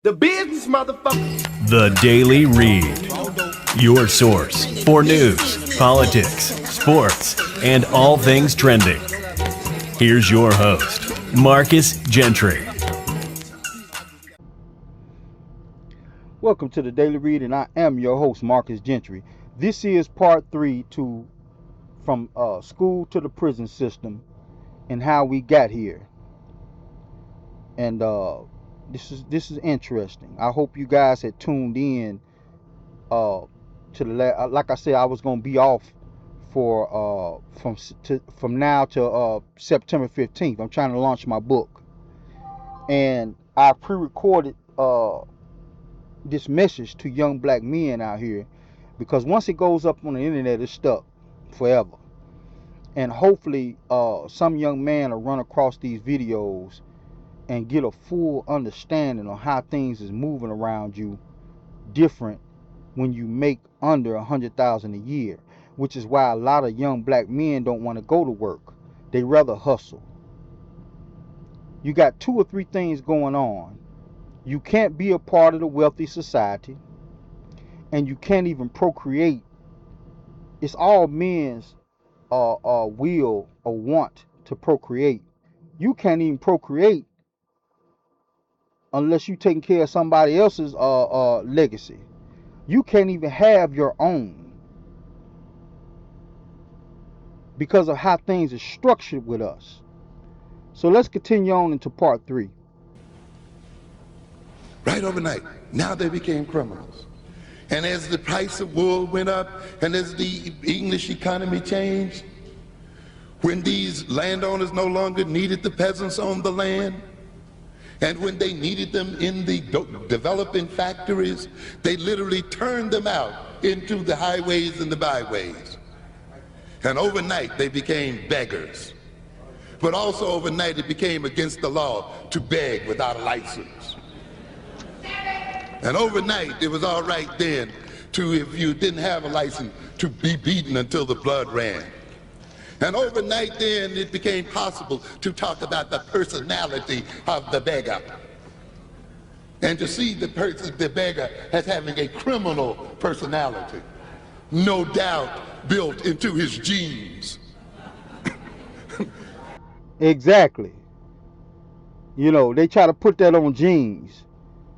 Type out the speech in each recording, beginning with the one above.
The business, motherfucker. The Daily Read. Your source for news, politics, sports, and all things trending. Here's your host, Marcus Gentry. Welcome to the Daily Read, and I am your host, Marcus Gentry. This is part 3 from school to the prison system and how we got here. And this is interesting. I hope you guys had tuned in to the like I said, I was gonna be off for from now to September 15th. I'm trying to launch my book, and I pre-recorded this message to young black men out here, because once it goes up on the internet, it's stuck forever. And hopefully some young man will run across these videos and get a full understanding of how things is moving around you different when you make under $100,000 a year, which is why a lot of young black men don't want to go to work. They rather hustle. You got 2 or 3 things going on. You can't be a part of the wealthy society, and you can't even procreate. It's all men's will or want to procreate. You can't even procreate unless you're taking care of somebody else's legacy. You can't even have your own because of how things are structured with us. So let's continue on into part 3. Right overnight, now they became criminals. And as the price of wool went up, and as the English economy changed, when these landowners no longer needed the peasants on the land, and when they needed them in the developing factories, they literally turned them out into the highways and the byways. And overnight they became beggars. But also overnight it became against the law to beg without a license. And overnight it was all right then to, if you didn't have a license, to be beaten until the blood ran. And overnight then it became possible to talk about the personality of the beggar. And to see the beggar as having a criminal personality, no doubt built into his genes. Exactly. You know, they try to put that on genes.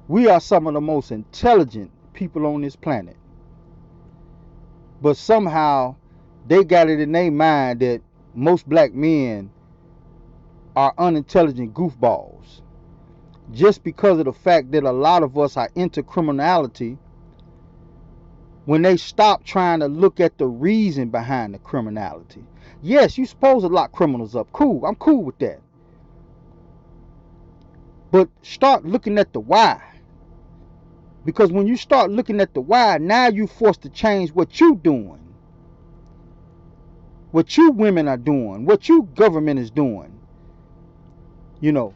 We are some of the most intelligent people on this planet. But somehow they got it in their mind that most black men are unintelligent goofballs. Just because of the fact that a lot of us are into criminality, when they stop trying to look at the reason behind the criminality. Yes, you're supposed to lock criminals up. Cool, I'm cool with that. But start looking at the why. Because when you start looking at the why, now you're forced to change what you're doing. What you women are doing. What you government is doing. You know.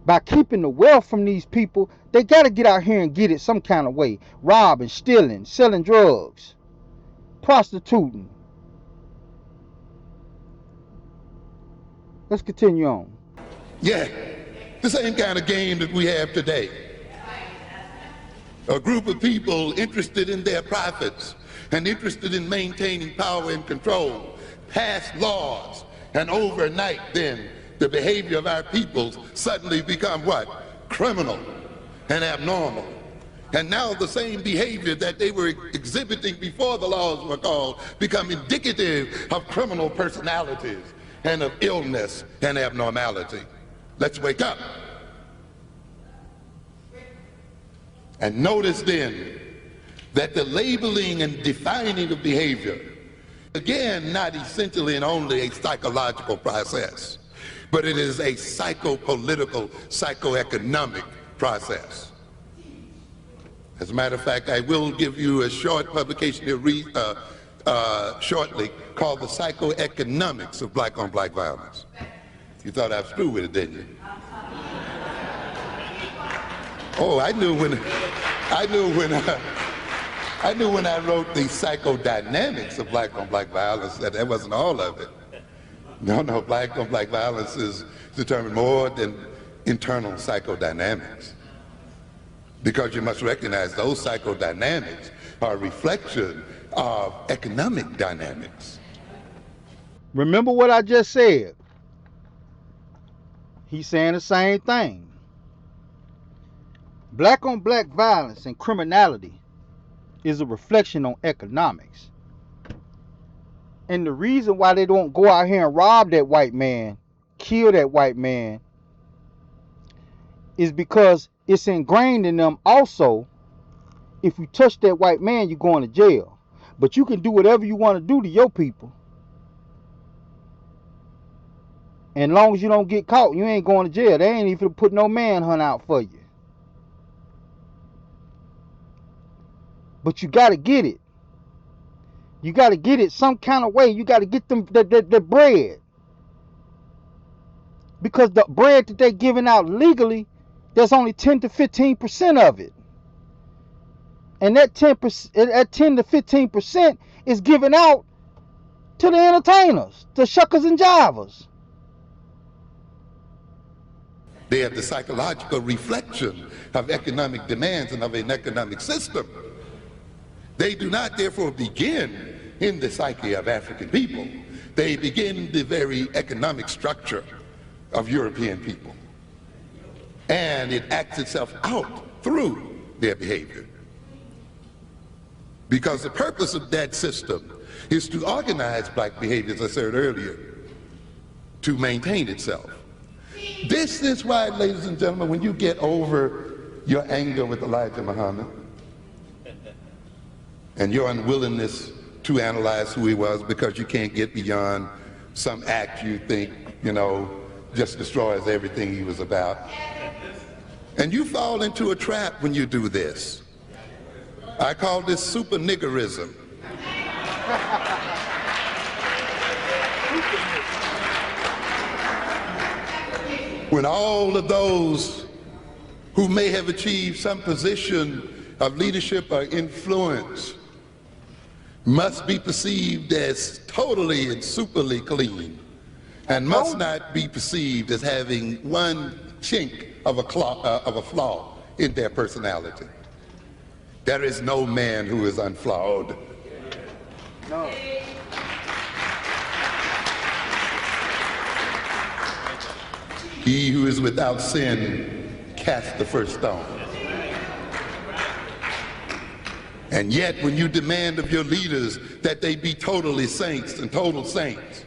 By keeping the wealth from these people, they got to get out here and get it some kind of way. Robbing, stealing, selling drugs, prostituting. Let's continue on. Yeah, the same kind of game that we have today. A group of people interested in their profits and interested in maintaining power and control pass laws, and overnight then the behavior of our peoples suddenly become what? Criminal and abnormal. And now the same behavior that they were exhibiting before the laws were called become indicative of criminal personalities and of illness and abnormality. Let's wake up. And notice then that the labeling and defining of behavior, again, not essentially and only a psychological process, but it is a psychopolitical, psychoeconomic process. As a matter of fact, I will give you a short publication to read shortly called The Psychoeconomics of Black on Black Violence. You thought I was through with it, didn't you? Oh, I knew when I wrote the psychodynamics of black on black violence that wasn't all of it. No, black on black violence is determined more than internal psychodynamics. Because you must recognize those psychodynamics are a reflection of economic dynamics. Remember what I just said. He's saying the same thing. Black on black violence and criminality is a reflection on economics. And the reason why they don't go out here and rob that white man, kill that white man, is because it's ingrained in them also. If you touch that white man, you're going to jail. But you can do whatever you want to do to your people. And as long as you don't get caught, you ain't going to jail. They ain't even put no manhunt out for you. But you got to get it. You got to get it some kind of way. You got to get them the bread. Because the bread that they're giving out legally, there's only 10 to 15% of it. And that 10 to 15% is given out to the entertainers, the shuckers and jivers. They have the psychological reflection of economic demands and of an economic system. They do not therefore begin in the psyche of African people. They begin in the very economic structure of European people. And it acts itself out through their behavior. Because the purpose of that system is to organize black behavior, as I said earlier, to maintain itself. This is why, ladies and gentlemen, when you get over your anger with Elijah Muhammad and your unwillingness to analyze who he was because you can't get beyond some act you think, just destroys everything he was about. And you fall into a trap when you do this. I call this super niggerism. When all of those who may have achieved some position of leadership or influence must be perceived as totally and superly clean and must not be perceived as having one chink of a flaw in their personality. There is no man who is unflawed. No. He who is without sin cast the first stone. And yet when you demand of your leaders that they be totally saints and total saints,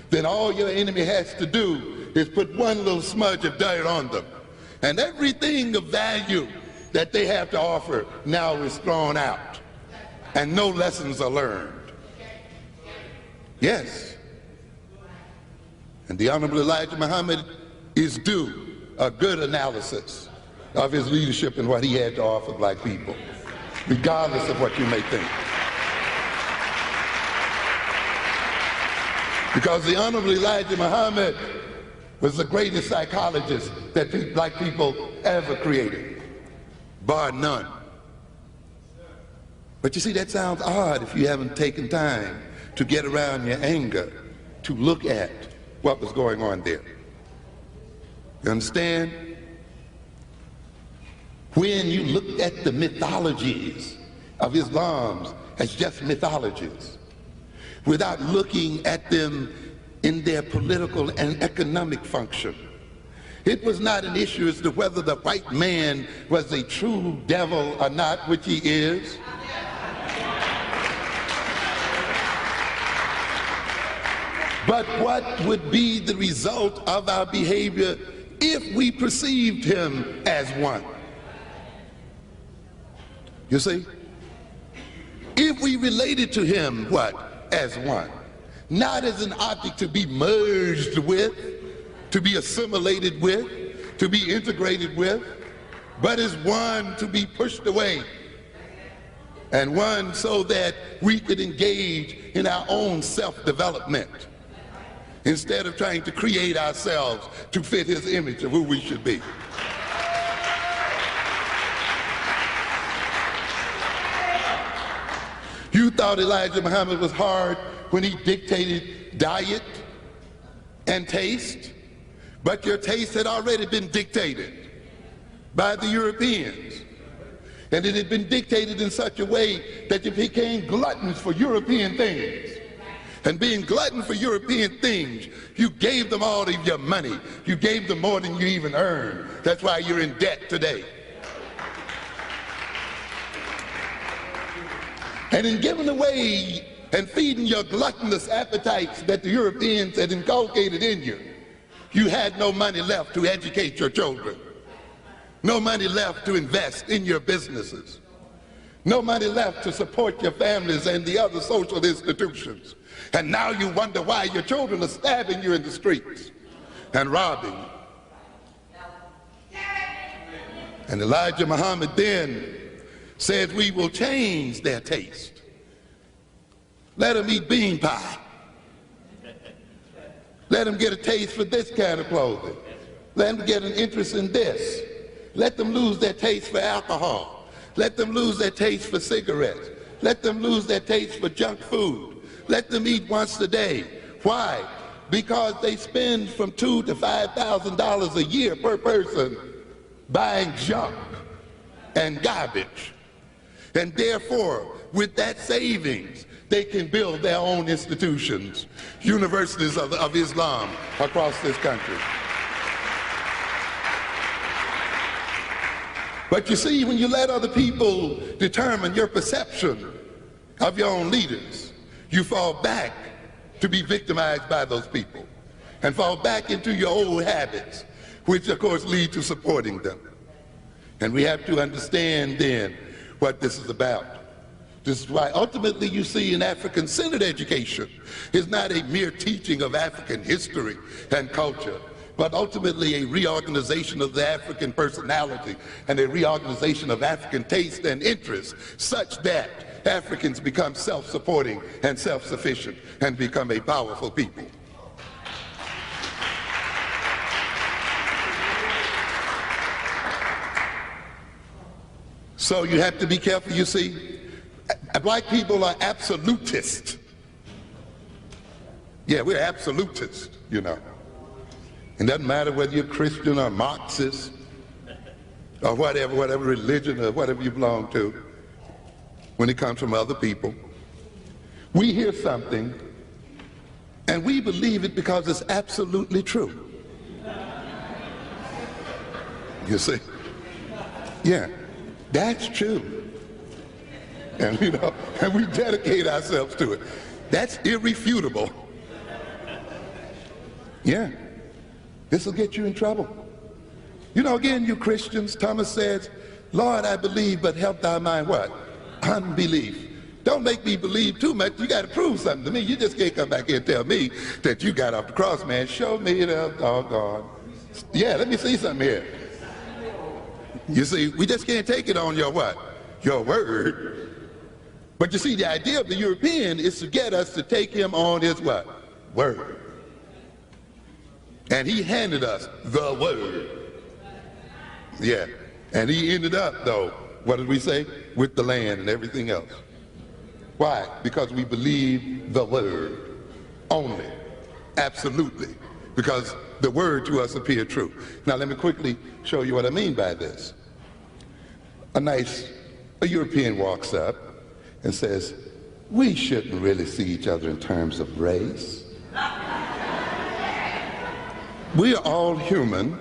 then all your enemy has to do is put one little smudge of dirt on them. And everything of value that they have to offer now is thrown out. And no lessons are learned. Yes. And the Honorable Elijah Muhammad is due a good analysis of his leadership and what he had to offer black people, regardless of what you may think. Because the Honorable Elijah Muhammad was the greatest psychologist that black people ever created, bar none. But you see, that sounds odd if you haven't taken time to get around your anger, to look at what was going on there. You understand? When you look at the mythologies of Islam as just mythologies, without looking at them in their political and economic function, it was not an issue as to whether the white man was a true devil or not, which he is. But what would be the result of our behavior if we perceived him as one? You see? If we related to him, what? As one. Not as an object to be merged with, to be assimilated with, to be integrated with, but as one to be pushed away. And one so that we could engage in our own self-development, instead of trying to create ourselves to fit his image of who we should be. You thought Elijah Muhammad was hard when he dictated diet and taste, but your taste had already been dictated by the Europeans. And it had been dictated in such a way that you became gluttons for European things. And being glutton for European things, you gave them all of your money. You gave them more than you even earned. That's why you're in debt today. And in giving away and feeding your gluttonous appetites that the Europeans had inculcated in you, you had no money left to educate your children. No money left to invest in your businesses. No money left to support your families and the other social institutions. And now you wonder why your children are stabbing you in the streets and robbing you. And Elijah Muhammad then said, we will change their taste. Let them eat bean pie. Let them get a taste for this kind of clothing. Let them get an interest in this. Let them lose their taste for alcohol. Let them lose their taste for cigarettes. Let them lose their taste for junk food. Let them eat once a day. Why? Because they spend from $2,000 to $5,000 a year per person buying junk and garbage. And therefore, with that savings, they can build their own institutions, universities of Islam across this country. But you see, when you let other people determine your perception of your own leaders, you fall back to be victimized by those people and fall back into your old habits, which of course lead to supporting them. And we have to understand then what this is about. This is why ultimately you see an African-centered education is not a mere teaching of African history and culture, but ultimately a reorganization of the African personality and a reorganization of African taste and interest, such that Africans become self-supporting and self-sufficient and become a powerful people. So you have to be careful, you see. Black people are absolutists. Yeah, we're absolutists, you know. It doesn't matter whether you're Christian or Marxist or whatever religion or whatever you belong to, when it comes from other people. We hear something and we believe it because it's absolutely true. You see? Yeah, that's true. And you know, and we dedicate ourselves to it. That's irrefutable. Yeah. This will get you in trouble. You know, again, you Christians, Thomas says, Lord, I believe, but help thy mind what? Unbelief. Don't make me believe too much. You got to prove something to me. You just can't come back here and tell me that you got off the cross, man. Show me the doggone. Yeah, let me see something here. You see, we just can't take it on your what? Your word. But you see, the idea of the European is to get us to take him on his what? Word. And he handed us the word. Yeah. And he ended up, though, what did we say? With the land and everything else. Why? Because we believe the word only. Absolutely. Because the word to us appeared true. Now let me quickly show you what I mean by this. A European walks up and says, we shouldn't really see each other in terms of race. We are all human,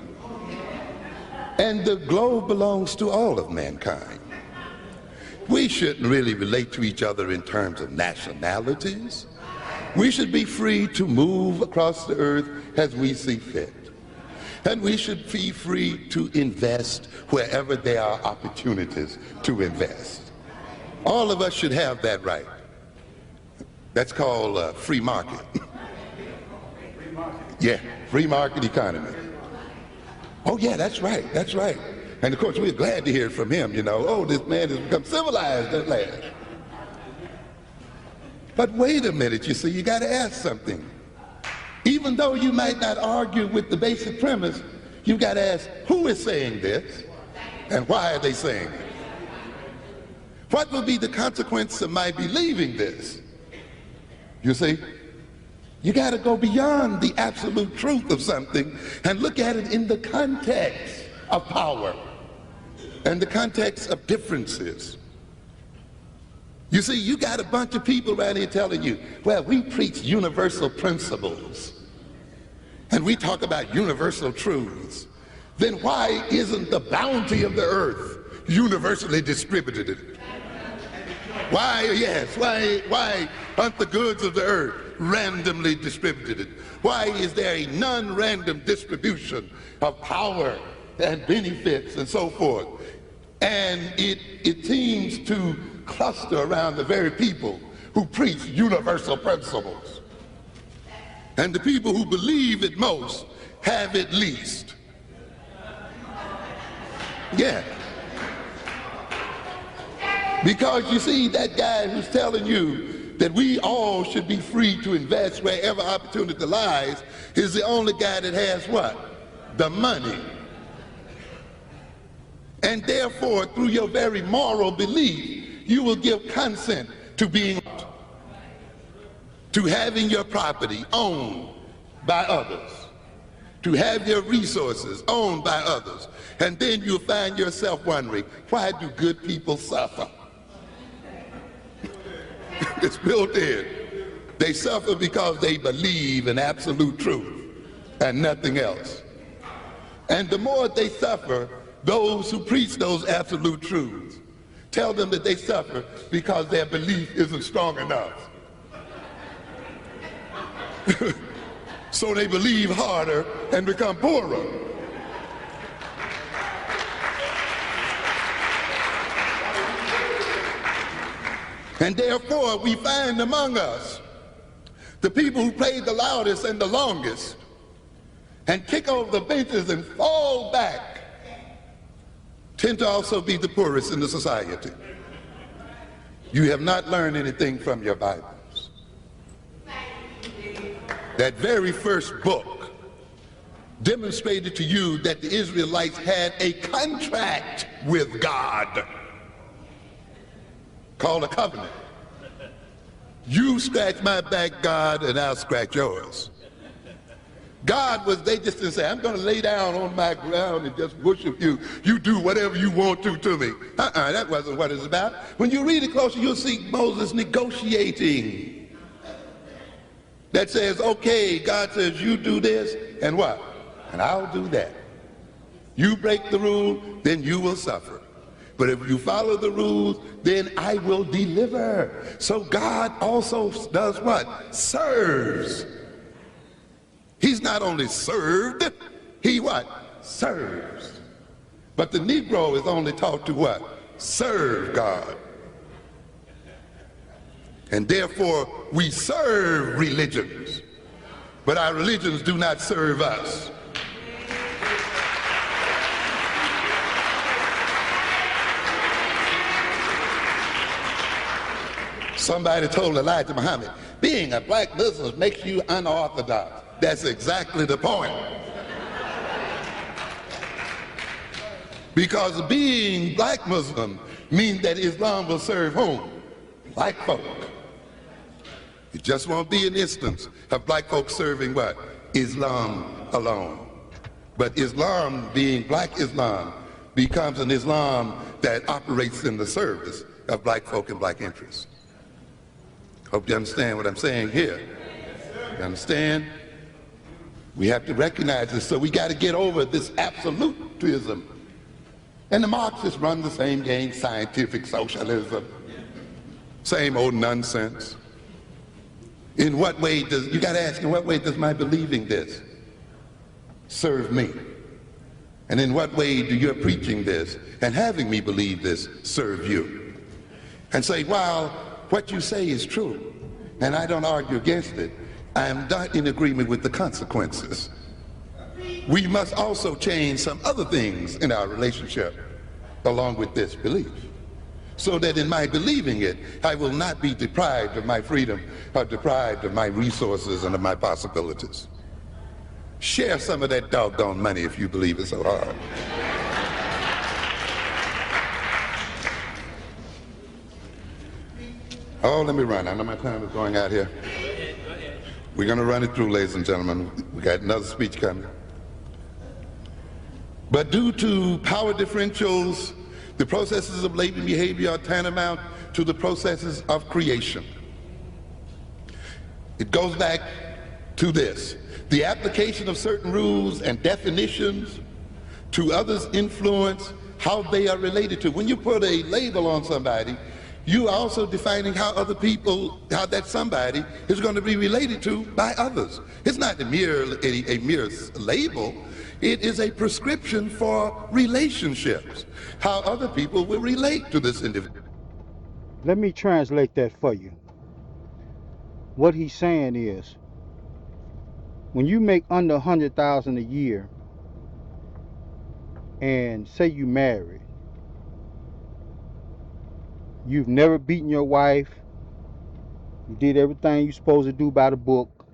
and the globe belongs to all of mankind. We shouldn't really relate to each other in terms of nationalities. We should be free to move across the earth as we see fit. And we should be free to invest wherever there are opportunities to invest. All of us should have that right. That's called free market. Yeah, free market economy. Oh yeah, that's right, that's right. And of course we're glad to hear from him, you know, oh, this man has become civilized at last. But wait a minute, you see, you got to ask something. Even though you might not argue with the basic premise, you've got to ask, who is saying this and why are they saying it? What will be the consequence of my believing this? You see? You got to go beyond the absolute truth of something and look at it in the context of power. and the context of differences. You see, you got a bunch of people around here telling you, well, we preach universal principles and we talk about universal truths. Then why isn't the bounty of the earth universally distributed? Why aren't the goods of the earth randomly distributed? Why is there a non-random distribution of power and benefits and so forth? And it seems to cluster around the very people who preach universal principles. And the people who believe it most have it least. Yeah. Because you see, that guy who's telling you that we all should be free to invest wherever opportunity lies is the only guy that has what? The money. And therefore, through your very moral belief, you will give consent to having your property owned by others, to have your resources owned by others. And then you'll find yourself wondering, why do good people suffer? It's built in. They suffer because they believe in absolute truth and nothing else. And the more they suffer, those who preach those absolute truths tell them that they suffer because their belief isn't strong enough. So they believe harder and become poorer. And therefore, we find among us the people who played the loudest and the longest and kick over the benches and fall back tend to also be the poorest in the society. You have not learned anything from your Bibles. That very first book demonstrated to you that the Israelites had a contract with God called a covenant. You scratch my back, God, and I'll scratch yours. God they just didn't say, I'm going to lay down on my ground and just worship you. You do whatever you want to me. That wasn't what it's about. When you read it closer, you'll see Moses negotiating. That says, okay, God says, you do this, and what? And I'll do that. You break the rule, then you will suffer. But if you follow the rules, then I will deliver. So God also does what? Serves. He's not only served, he what? Serves. But the Negro is only taught to what? Serve God. And therefore, we serve religions, but our religions do not serve us. Somebody told Elijah Muhammad, being a black Muslim makes you unorthodox. That's exactly the point. Because being black Muslim means that Islam will serve whom? Black folk. It just won't be an instance of black folks serving what? Islam alone. But Islam, being black Islam, becomes an Islam that operates in the service of black folk and black interests. Hope you understand what I'm saying here. You understand? We have to recognize this, so we got to get over this absolutism. And the Marxists run the same game, scientific socialism, same old nonsense. In what way you got to ask, in what way does my believing this serve me? And in what way do your preaching this and having me believe this serve you? And say, while what you say is true, and I don't argue against it, I am not in agreement with the consequences. We must also change some other things in our relationship along with this belief, so that in my believing it, I will not be deprived of my freedom or deprived of my resources and of my possibilities. Share some of that doggone money if you believe it so hard. Oh, let me run. I know my time is going out here. We're going to run it through, ladies and gentlemen. We got another speech coming. But due to power differentials The processes of latent behavior are tantamount to the processes of creation. It goes back to this. The application of certain rules and definitions to others influence how they are related to. When you put a label on somebody, you are also defining how other people, how that somebody is going to be related to by others. It's not a mere label. It is a prescription for relationships, how other people will relate to this individual. Let me translate that for you. What he's saying is, when you make under 100,000 a year, and say you married, you've never beaten your wife, you did everything you're supposed to do by the book,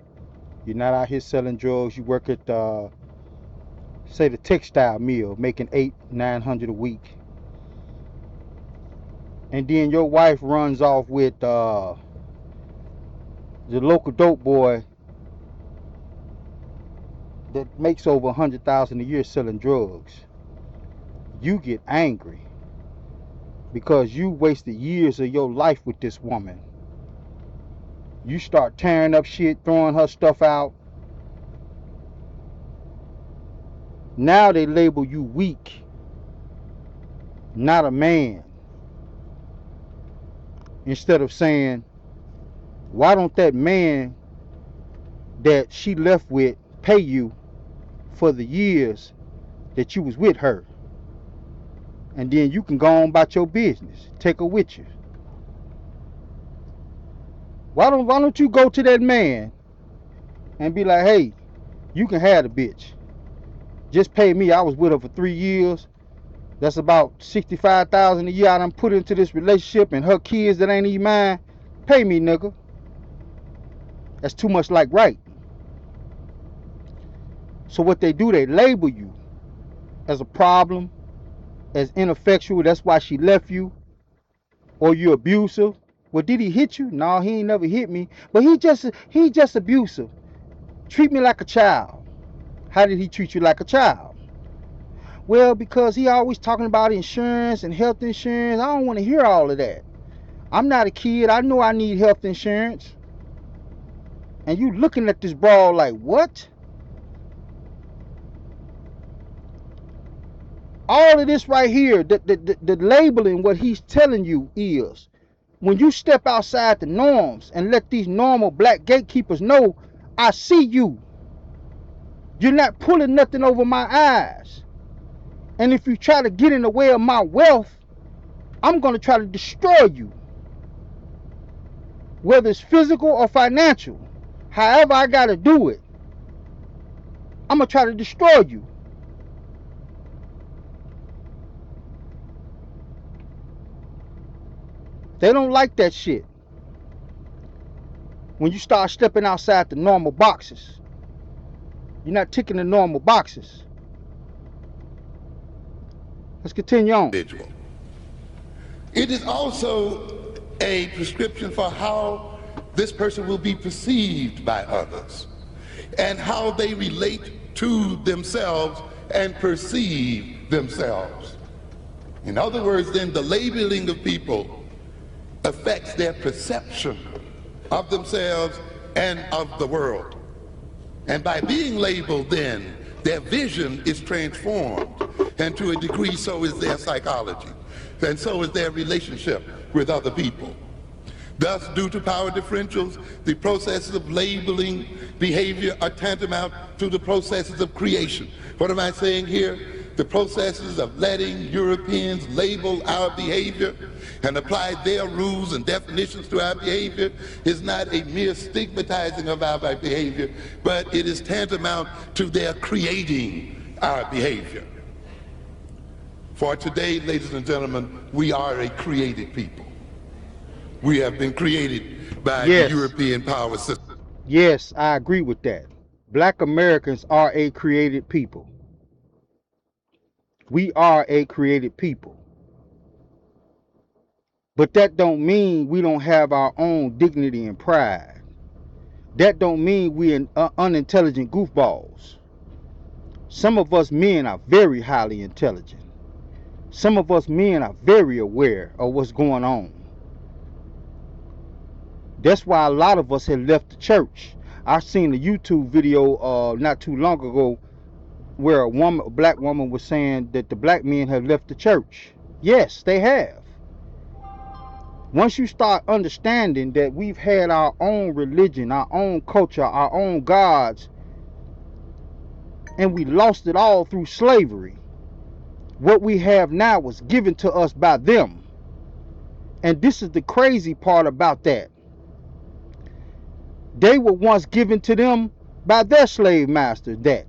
you're not out here selling drugs, you work at say the textile mill, making $800-900 a week, and then your wife runs off with the local dope boy that makes over 100,000 a year selling drugs. You get angry because you wasted years of your life with this woman. You start tearing up shit, throwing her stuff out. Now they label you weak, not a man. Instead of saying, why don't that man that she left with pay you for the years that you was with her? And then you can go on about your business. Take her with you. Why don't you go to that man and be like, hey, you can have the bitch. Just pay me. I was with her for 3 years. That's about $65,000 a year I done put into this relationship, and her kids that ain't even mine. Pay me, nigga. That's too much like right. So what they do, they label you as a problem, as ineffectual. That's why she left you. Or you abusive. Well, did he hit you? No, he ain't never hit me. But he just abusive. Treat me like a child. How did he treat you like a child? Well, because he always talking about insurance and health insurance. I don't want to hear all of that. I'm not a kid. I know I need health insurance. And you looking at this brawl like, what? All of this right here, the labeling, what he's telling you is, when you step outside the norms and let these normal black gatekeepers know, I see you. You're not pulling nothing over my eyes. And if you try to get in the way of my wealth, I'm going to try to destroy you. Whether it's physical or financial. However I got to do it. I'm going to try to destroy you. They don't like that shit. When you start stepping outside the normal boxes. You're not ticking the normal boxes. Let's continue on. It is also a prescription for how this person will be perceived by others and how they relate to themselves and perceive themselves. In other words, then, the labeling of people affects their perception of themselves and of the world. And by being labeled, then, their vision is transformed, and to a degree so is their psychology, and so is their relationship with other people. Thus, due to power differentials, the processes of labeling behavior are tantamount to the processes of creation. What am I saying here? The processes of letting Europeans label our behavior and apply their rules and definitions to our behavior is not a mere stigmatizing of our behavior, but it is tantamount to their creating our behavior. For today, ladies and gentlemen, we are a created people. We have been created by the European power system. Yes, I agree with that. Black Americans are a created people. We are a created people. But that don't mean we don't have our own dignity and pride. That don't mean we're unintelligent goofballs. Some of us men are very highly intelligent. Some of us men are very aware of what's going on. That's why a lot of us have left the church. I seen a YouTube video not too long ago where a black woman was saying that the black men have left the church. Yes, they have. Once you start understanding that we've had our own religion, our own culture, our own gods, and we lost it all through slavery, what we have now was given to us by them. And this is the crazy part about that. They were once given to them by their slave masters, that.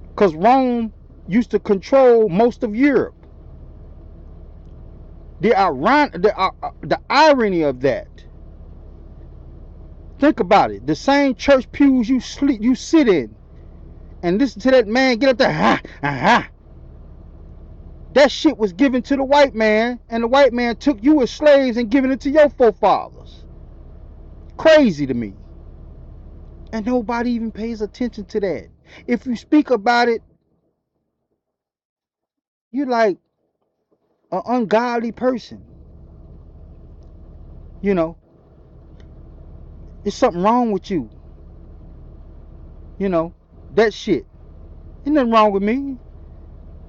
Because Rome used to control most of Europe. The irony of that. Think about it. The same church pews you sit in and listen to that man get up there, that shit was given to the white man, and the white man took you as slaves and given it to your forefathers. Crazy to me. And nobody even pays attention to that. If you speak about it, you're like an ungodly person. You know, there's something wrong with you. You know, that shit. Ain't nothing wrong with me.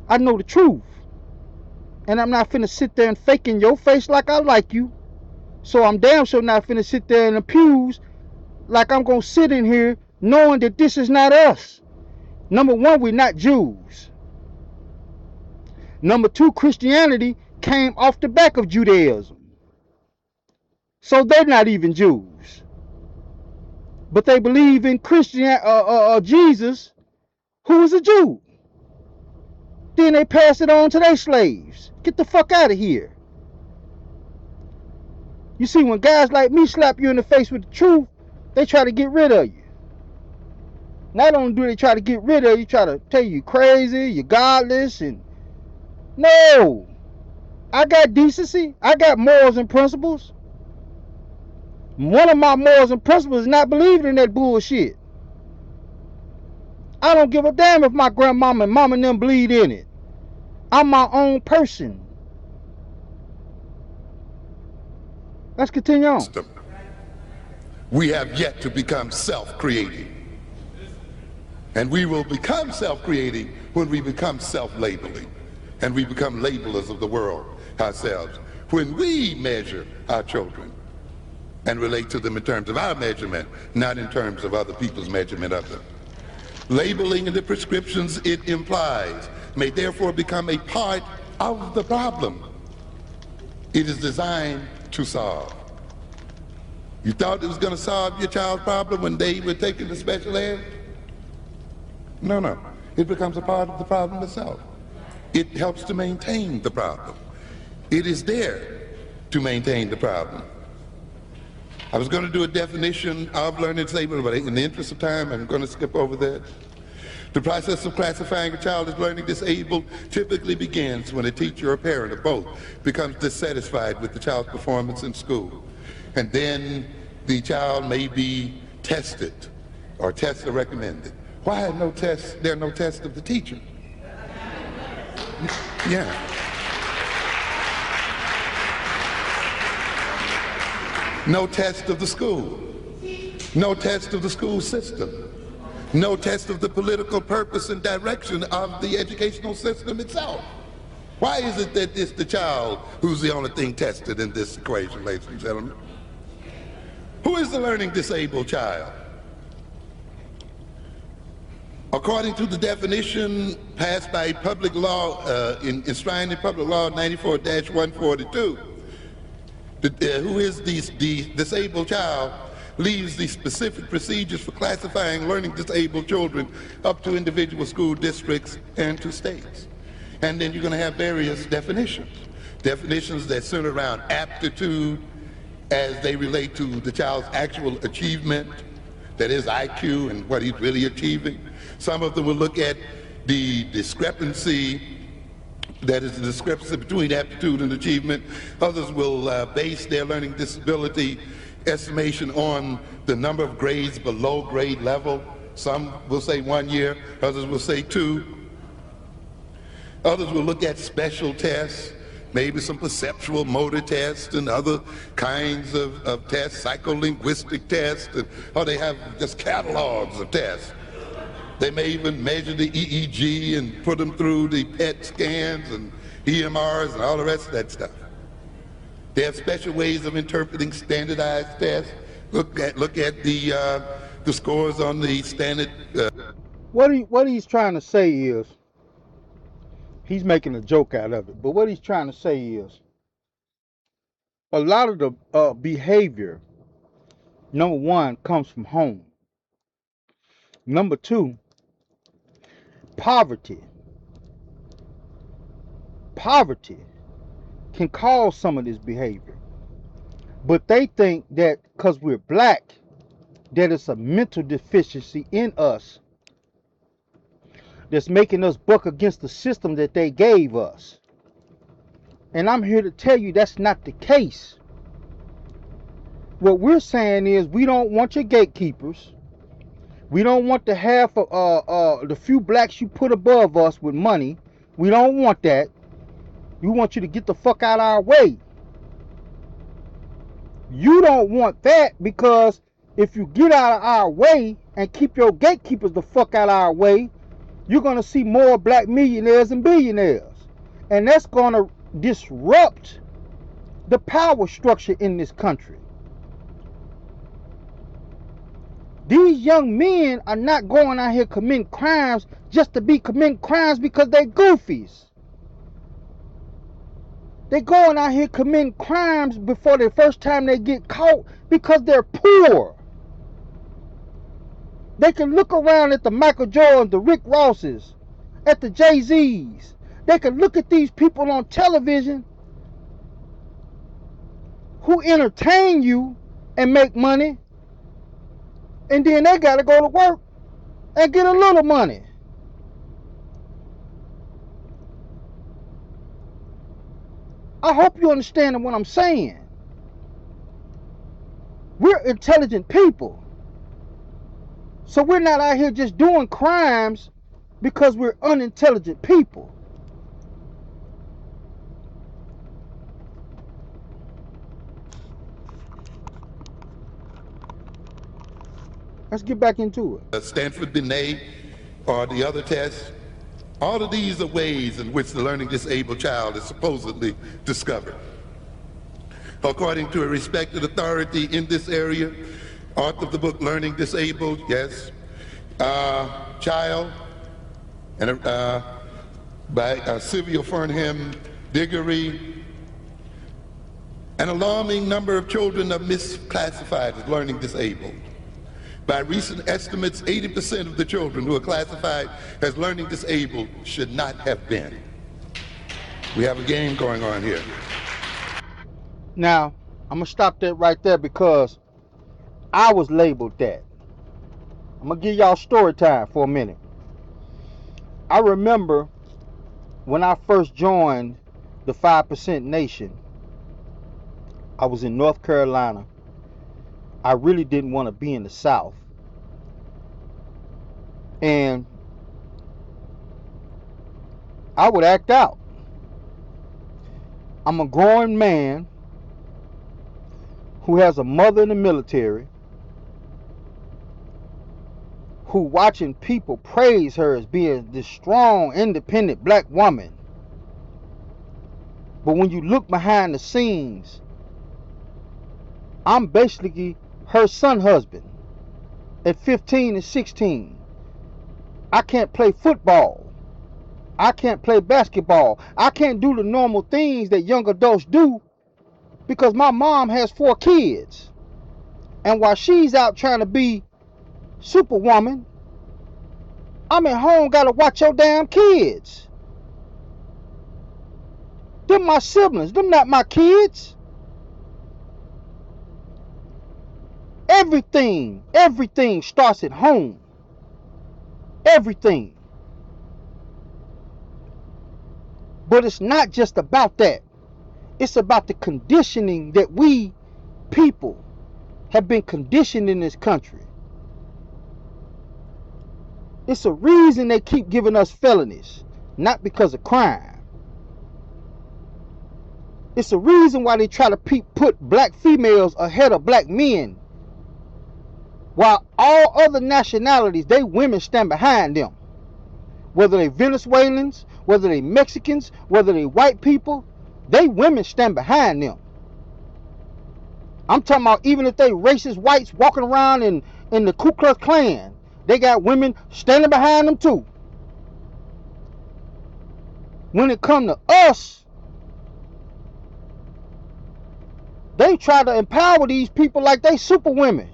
I know the truth. And I'm not finna sit there and fake in your face like I like you. So I'm damn sure not finna sit there in the pews like I'm gonna sit in here knowing that this is not us. Number one, we're not Jews. Number two, Christianity came off the back of Judaism. So they're not even Jews. But they believe in Jesus, who is a Jew. Then they pass it on to their slaves. Get the fuck out of here. You see, when guys like me slap you in the face with the truth, they try to get rid of you. Not only do they try to get rid of you, try to tell you crazy, you're godless, and no. I got decency. I got morals and principles. One of my morals and principles is not believing in that bullshit. I don't give a damn if my grandmama and mama and them believe in it. I'm my own person. Let's continue on. We have yet to become self-creating. And we will become self-creating when we become self-labeling. And we become labelers of the world ourselves. When we measure our children and relate to them in terms of our measurement, not in terms of other people's measurement of them. Labeling and the prescriptions it implies may therefore become a part of the problem it is designed to solve. You thought it was going to solve your child's problem when they were taken to special ed? No. It becomes a part of the problem itself. It helps to maintain the problem. It is there to maintain the problem. I was going to do a definition of learning disabled, but in the interest of time, I'm going to skip over that. The process of classifying a child as learning disabled typically begins when a teacher or parent or both becomes dissatisfied with the child's performance in school. And then the child may be tested, or tests are recommended. Why are no tests? There are no tests of the teacher. Yeah. No test of the school. No test of the school system. No test of the political purpose and direction of the educational system itself. Why is it that it's the child who's the only thing tested in this equation, ladies and gentlemen? Who is the learning disabled child? According to the definition passed by public law, enshrined in public law 94-142, who is the disabled child leaves the specific procedures for classifying learning disabled children up to individual school districts and to states. And then you're going to have various definitions. Definitions that center around aptitude as they relate to the child's actual achievement, that is IQ and what he's really achieving. Some of them will look at the discrepancy, that is the discrepancy between aptitude and achievement. Others will base their learning disability estimation on the number of grades below grade level. Some will say 1 year, others will say 2. Others will look at special tests, maybe some perceptual motor tests and other kinds of tests, psycholinguistic tests, or they have just catalogs of tests. They may even measure the EEG and put them through the PET scans and EMRs and all the rest of that stuff. They have special ways of interpreting standardized tests. Look at the scores on the standard. What he's trying to say is, he's making a joke out of it, but what he's trying to say is, a lot of the behavior, number one, comes from home. Number two, poverty. Poverty can cause some of this behavior. But they think that because we're black, that it's a mental deficiency in us that's making us buck against the system that they gave us. And I'm here to tell you that's not the case. What we're saying is, we don't want your gatekeepers. We don't want the half of the few blacks you put above us with money. We don't want that. We want you to get the fuck out of our way. You don't want that, because if you get out of our way and keep your gatekeepers the fuck out of our way, you're going to see more black millionaires and billionaires. And that's going to disrupt the power structure in this country. These young men are not going out here committing crimes just to be committing crimes because they're goofies. They're going out here committing crimes before the first time they get caught because they're poor. They can look around at the Michael Jordans, the Rick Rosses, at the Jay-Z's. They can look at these people on television who entertain you and make money, and then they got to go to work and get a little money. I hope you understand what I'm saying. We're intelligent people. So we're not out here just doing crimes because we're unintelligent people. Let's get back into it. Stanford Binet or the other tests. All of these are ways in which the learning disabled child is supposedly discovered. According to a respected authority in this area, author of the book Learning Disabled, yes, child, and by Sylvia Fernham Diggory, an alarming number of children are misclassified as learning disabled. By recent estimates, 80% of the children who are classified as learning disabled should not have been. We have a game going on here. Now, I'm going to stop that right there because I was labeled that. I'm going to give y'all story time for a minute. I remember when I first joined the 5% Nation, I was in North Carolina. I really didn't want to be in the South. And I would act out. I'm a grown man who has a mother in the military, who watching people praise her as being this strong, independent black woman. But when you look behind the scenes, I'm basically her son husband at 15 and 16. I can't play football. I can't play basketball. I can't do the normal things that young adults do because my mom has 4 kids. And while she's out trying to be superwoman, I'm at home gotta watch your damn kids. Them my siblings, them not my kids. Everything starts at home. Everything. But it's not just about that. It's about the conditioning that we people have been conditioned in this country. It's a reason they keep giving us felonies. not because of crime. It's a reason why they try to put black females ahead of black men, while all other nationalities, they women stand behind them. Whether they Venezuelans, whether they Mexicans, whether they white people, they women stand behind them. I'm talking about even if they racist whites walking around in the Ku Klux Klan, they got women standing behind them too. When it comes to us, they try to empower these people like they super women,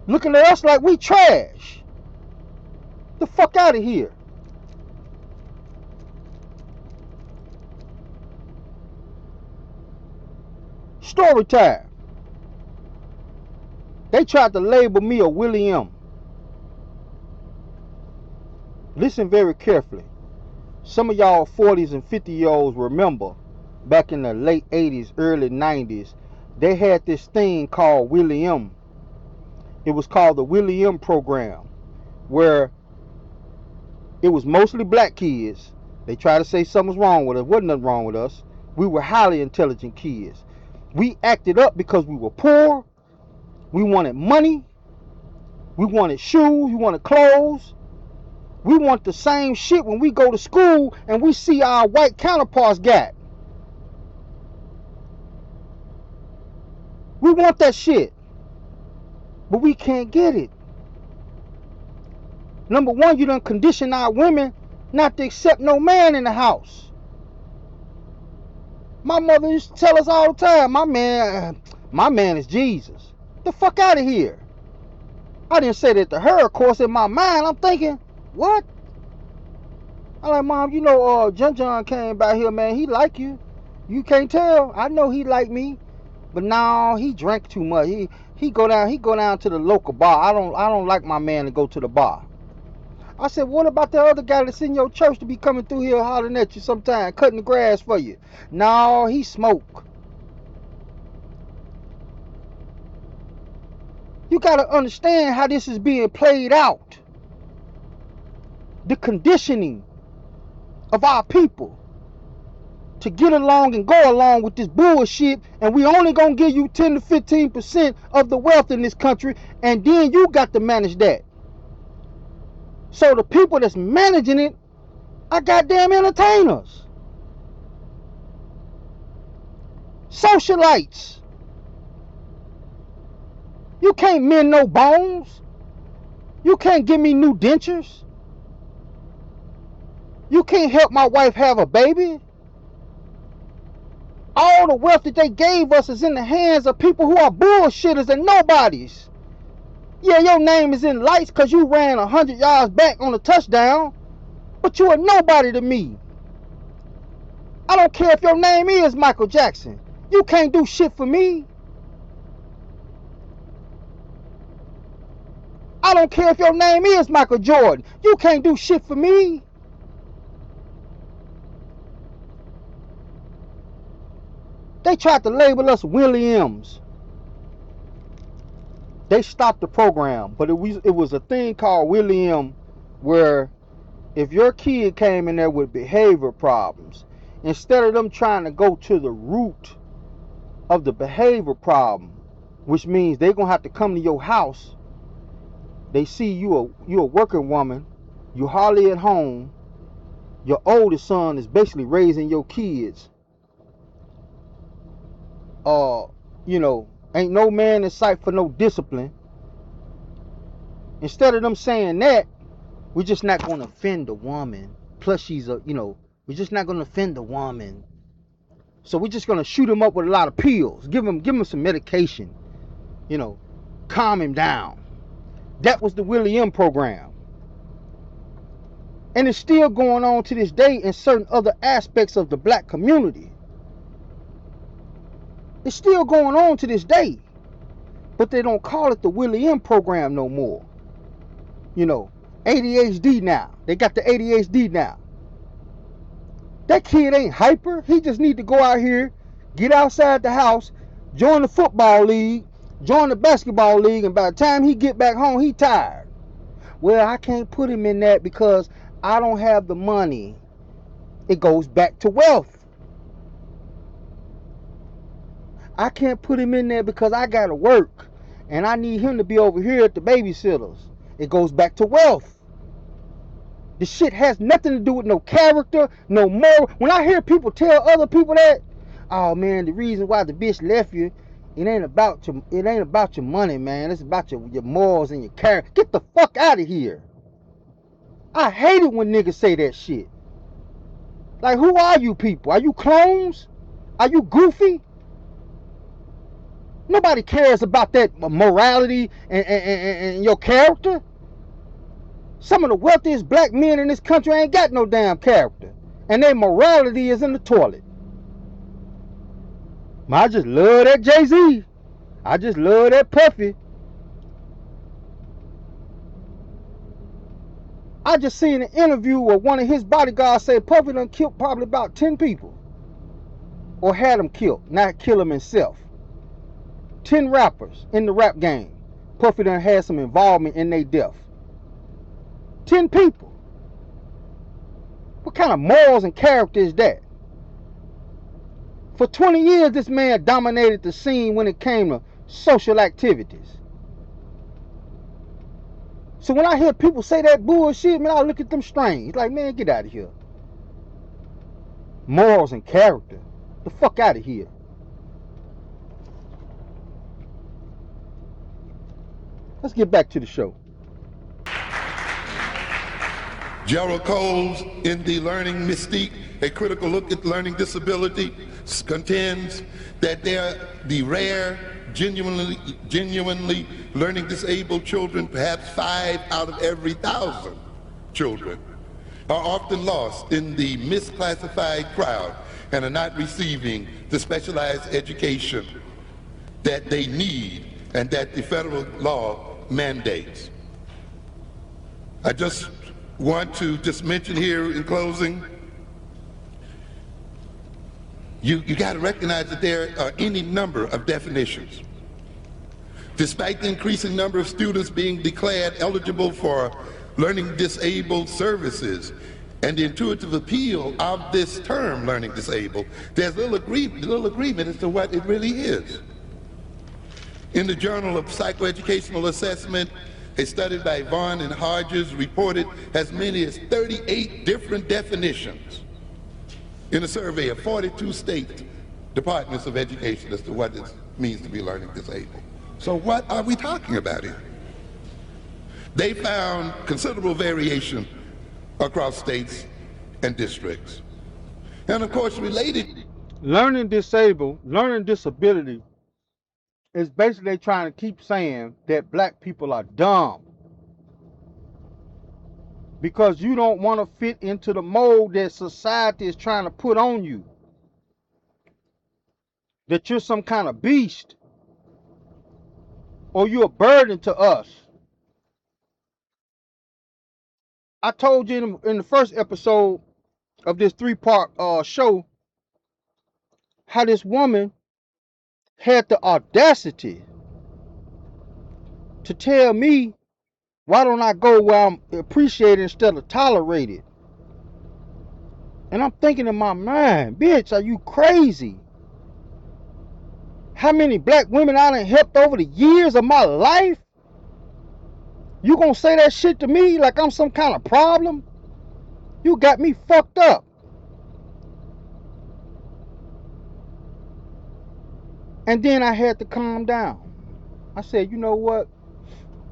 looking at us like we trash. The fuck out of here. Story time. They tried to label me a William. Listen very carefully. Some of y'all 40s and 50-year-olds remember back in the late 80s, early 90s, they had this thing called William. It was called the William program, where it was mostly black kids. They tried to say something was wrong with us. Wasn't nothing wrong with us. We were highly intelligent kids. We acted up because we were poor. We wanted money. We wanted shoes. We wanted clothes. We want the same shit when we go to school and we see our white counterparts got. We want that shit. But we can't get it. Number one, you done condition our women not to accept no man in the house. My mother used to tell us all the time, my man is Jesus. The fuck out of here. I didn't say that to her, of course. In my mind, I'm thinking, what? I'm like, Mom, you know, John came by here, man. He like you. You can't tell. I know he like me, but now he drank too much. He go down to the local bar. I don't like my man to go to the bar. I said, what about the other guy that's in your church to be coming through here hollering at you sometime, cutting the grass for you? No, he smoke. You got to understand how this is being played out. The conditioning of our people to get along and go along with this bullshit, and we only gonna give you 10 to 15% of the wealth in this country, and then you got to manage that. So the people that's managing it are goddamn entertainers, socialites. You can't mend no bones. You can't give me new dentures. You can't help my wife have a baby. All the wealth that they gave us is in the hands of people who are bullshitters and nobodies. Yeah, your name is in lights because you ran 100 yards back on a touchdown, but you are nobody to me. I don't care if your name is Michael Jackson. You can't do shit for me. I don't care if your name is Michael Jordan. You can't do shit for me. They tried to label us Williams. They stopped the program, but it was a thing called William, where if your kid came in there with behavior problems, instead of them trying to go to the root of the behavior problem, which means they're gonna have to come to your house. They see you a working woman, you hardly at home, your oldest son is basically raising your kids. Ain't no man in sight for no discipline. Instead of them saying that, we're just not going to offend the woman. Plus she's we're just not going to offend the woman. So we're just going to shoot him up with a lot of pills. Give him some medication. Calm him down. That was the William program. And it's still going on to this day in certain other aspects of the black community. It's still going on to this day. But they don't call it the William program no more. ADHD now. They got the ADHD now. That kid ain't hyper. He just need to go out here, get outside the house, join the football league, join the basketball league, and by the time he get back home, he tired. well, I can't put him in that because I don't have the money. It goes back to wealth. I can't put him in there because I gotta work and I need him to be over here at the babysitters. It goes back to wealth. This shit has nothing to do with no character, no moral. When I hear people tell other people that, oh man, the reason why the bitch left you, it ain't about your money, man. It's about your morals and your character. Get the fuck out of here. I hate it when niggas say that shit. Like, who are you people? Are you clones? Are you goofy? Nobody cares about that morality and your character. Some of the wealthiest black men in this country ain't got no damn character. And their morality is in the toilet. I just love that Jay-Z. I just love that Puffy. I just seen an interview where one of his bodyguards said Puffy done killed probably about 10 people. Or had them killed, not kill him himself. 10 rappers in the rap game. Puffy done had some involvement in their death. 10 people. What kind of morals and character is that? For 20 years, this man dominated the scene when it came to social activities. So when I hear people say that bullshit, man, I look at them strange. Like, man, get out of here. Morals and character. The fuck out of here. Let's get back to the show. Gerald Coles, in The Learning Mystique, a critical look at learning disability, contends that the rare, genuinely learning disabled children, perhaps 5 out of every 1,000 children, are often lost in the misclassified crowd and are not receiving the specialized education that they need and that the federal law mandates. I just want to mention here in closing, you got to recognize that there are any number of definitions. Despite the increasing number of students being declared eligible for learning disabled services and the intuitive appeal of this term, learning disabled, there's little agreement as to what it really is. In the Journal of Psychoeducational Assessment, a study by Vaughn and Hodges reported as many as 38 different definitions in a survey of 42 state departments of education as to what it means to be learning disabled. So what are we talking about here? They found considerable variation across states and districts. And of course, related. Learning disability is basically trying to keep saying that black people are dumb because you don't want to fit into the mold that society is trying to put on you. That you're some kind of beast or you're a burden to us. I told you in the first episode of this 3-part show how this woman had the audacity to tell me, why don't I go where I'm appreciated instead of tolerated? And I'm thinking in my mind, bitch, are you crazy? How many black women I done helped over the years of my life? You gonna say that shit to me like I'm some kind of problem? You got me fucked up. And then I had to calm down. I said, you know what?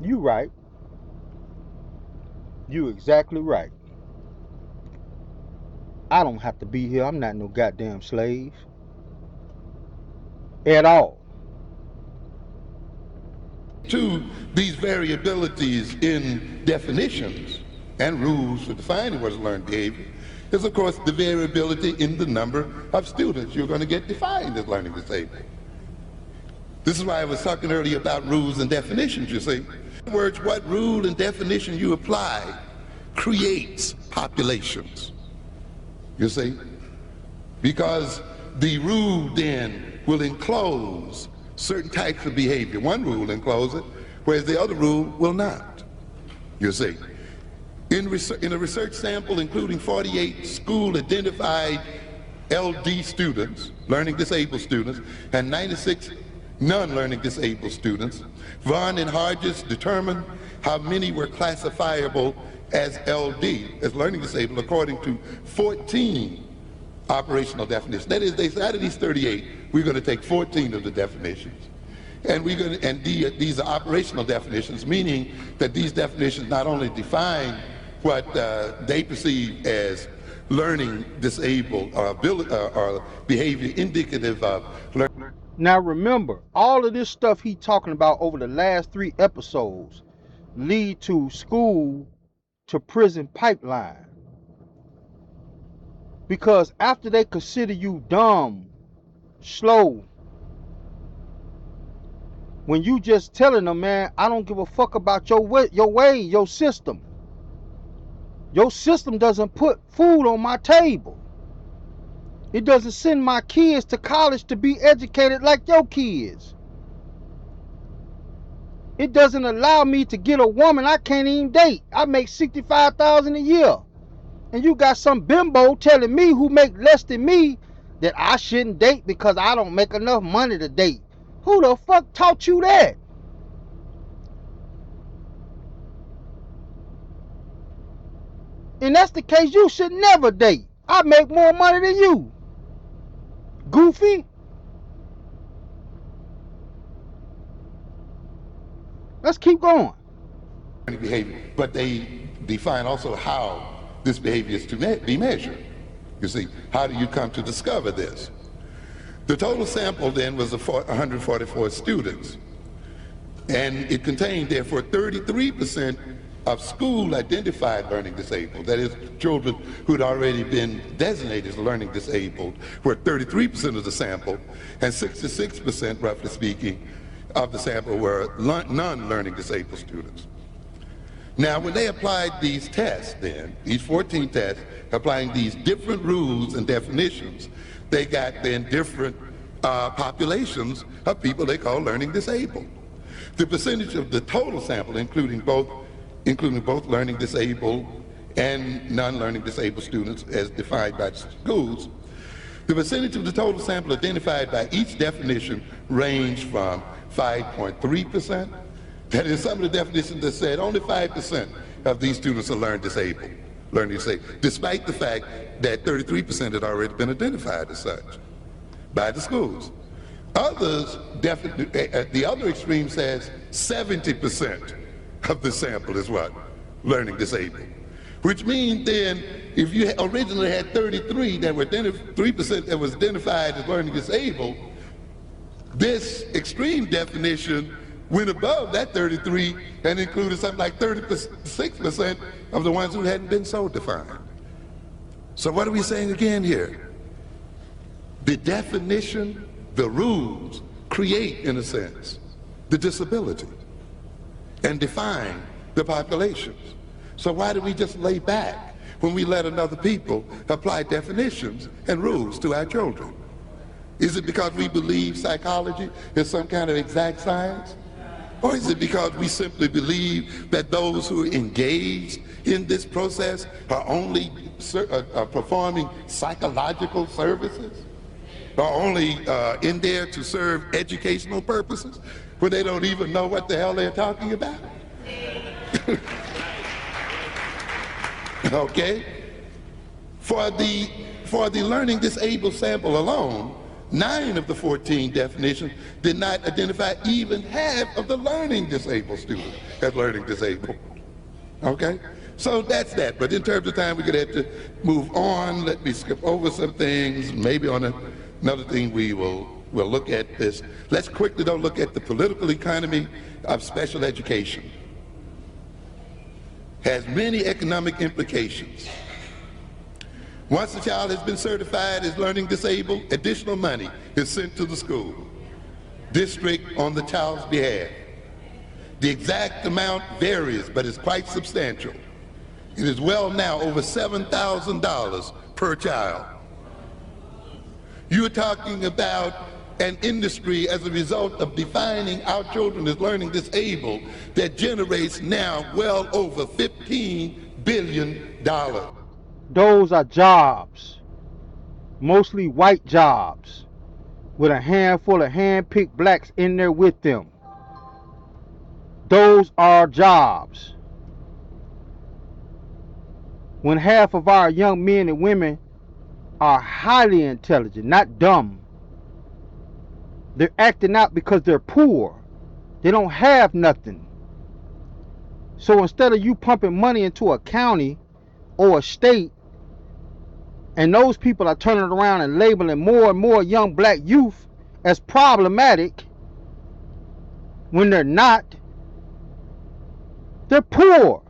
You right. You exactly right. I don't have to be here. I'm not no goddamn slave. At all. To these variabilities in definitions and rules for defining what is learned behavior is, of course, the variability in the number of students you're going to get defined as learning disabled. This is why I was talking earlier about rules and definitions, you see. In other words, what rule and definition you apply creates populations, you see. Because the rule then will enclose certain types of behavior. One rule encloses it, whereas the other rule will not. you see. In a research sample including 48 school-identified LD students, learning disabled students, and 96 non-learning disabled students, Vaughn and Hodges determined how many were classifiable as LD, as learning disabled, according to 14 operational definitions. That is, they said out of these 38, we're going to take 14 of the definitions. And these are operational definitions, meaning that these definitions not only define what they perceive as learning disabled or behavior indicative of learning. Now remember, all of this stuff he talking about over the last 3 episodes lead to school to prison pipeline. Because after they consider you dumb, slow, when you just telling them, man, I don't give a fuck about your way, your system. Your system doesn't put food on my table. It doesn't send my kids to college to be educated like your kids. It doesn't allow me to get a woman I can't even date. I make $65,000 a year. And you got some bimbo telling me who make less than me that I shouldn't date because I don't make enough money to date. Who the fuck taught you that? And that's the case, you should never date. I make more money than you. Goofy. Let's keep going. Behavior, but they define also how this behavior is to be measured. You see, how do you come to discover this? The total sample then was 144 students, and it contained therefore 33% of school-identified learning disabled, that is, children who had already been designated as learning disabled, were 33% of the sample, and 66%, roughly speaking, of the sample were non-learning disabled students. Now, when they applied these tests then, these 14 tests, applying these different rules and definitions, they got then different populations of people they call learning disabled. The percentage of the total sample, including both learning disabled and non-learning disabled students as defined by schools, the percentage of the total sample identified by each definition ranged from 5.3%. That is, some of the definitions that said only 5% of these students are learning disabled, despite the fact that 33% had already been identified as such by the schools. Others, the other extreme says 70% of the sample is what? Learning disabled. Which means then, if you originally had 33 that were 3% that was identified as learning disabled, this extreme definition went above that 33 and included something like 36% of the ones who hadn't been so defined. So what are we saying again here? The definition, the rules, create, in a sense, the disability and define the populations. So why do we just lay back when we let other people apply definitions and rules to our children? Is it because we believe psychology is some kind of exact science? Or is it because we simply believe that those who are engaged in this process are only performing psychological services? Are only in there to serve educational purposes when they don't even know what the hell they're talking about? Okay? For the learning disabled sample alone, 9 of the 14 definitions did not identify even half of the learning disabled students as learning disabled. Okay? So that's that. But in terms of time, we're going to have to move on. Let me skip over some things. Maybe on another thing we'll look at this. Let's quickly, though, look at the political economy of special education. Has many economic implications. Once a child has been certified as learning disabled, additional money is sent to the school district on the child's behalf. The exact amount varies, but is quite substantial. It is well now over $7,000 per child. You're talking about an industry as a result of defining our children as learning disabled that generates now well over $15 billion. Those are jobs, mostly white jobs, with a handful of hand-picked blacks in there with them. Those are jobs. When half of our young men and women are highly intelligent, not dumb. They're acting out because they're poor. They don't have nothing. So instead of you pumping money into a county or a state, and those people are turning around and labeling more and more young black youth as problematic when they're not, they're poor.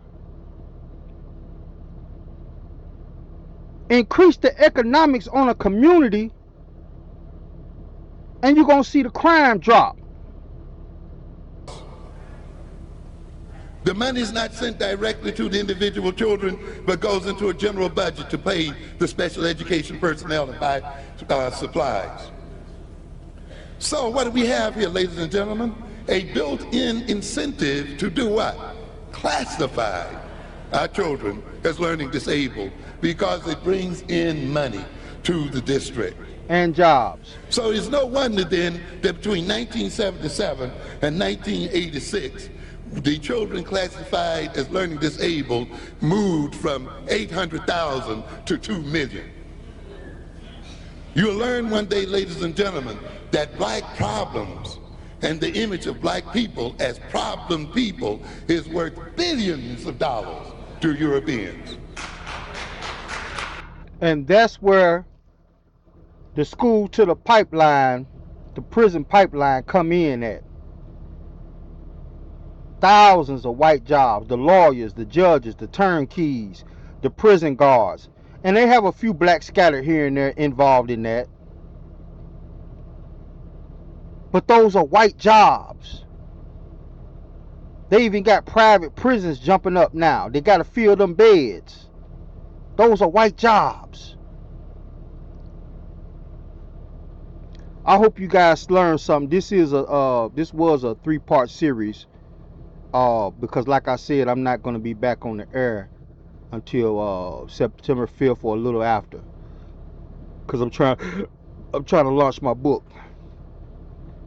Increase the economics on a community and you're going to see the crime drop. The money is not sent directly to the individual children, but goes into a general budget to pay the special education personnel and buy supplies. So what do we have here, ladies and gentlemen? A built-in incentive to do what? Classify our children as learning disabled because it brings in money to the district. And jobs. So it's no wonder then that between 1977 and 1986, the children classified as learning disabled moved from 800,000 to 2 million. You'll learn one day, ladies and gentlemen, that black problems and the image of black people as problem people is worth billions of dollars to Europeans. And that's where the school to the pipeline, the prison pipeline come in at. Thousands of white jobs, the lawyers, the judges, the turnkeys, the prison guards. And they have a few blacks scattered here and there involved in that. But those are white jobs. They even got private prisons jumping up now. They got to fill them beds. Those are white jobs. I hope you guys learned something. This was a 3-part series. Because like I said, I'm not going to be back on the air until September 5th or a little after. Because I'm trying to launch my book.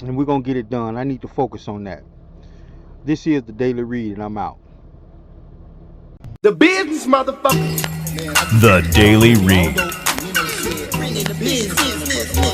And we're going to get it done. I need to focus on that. This is the Daily Read, and I'm out. The business, motherfucker. The Daily Read. Business.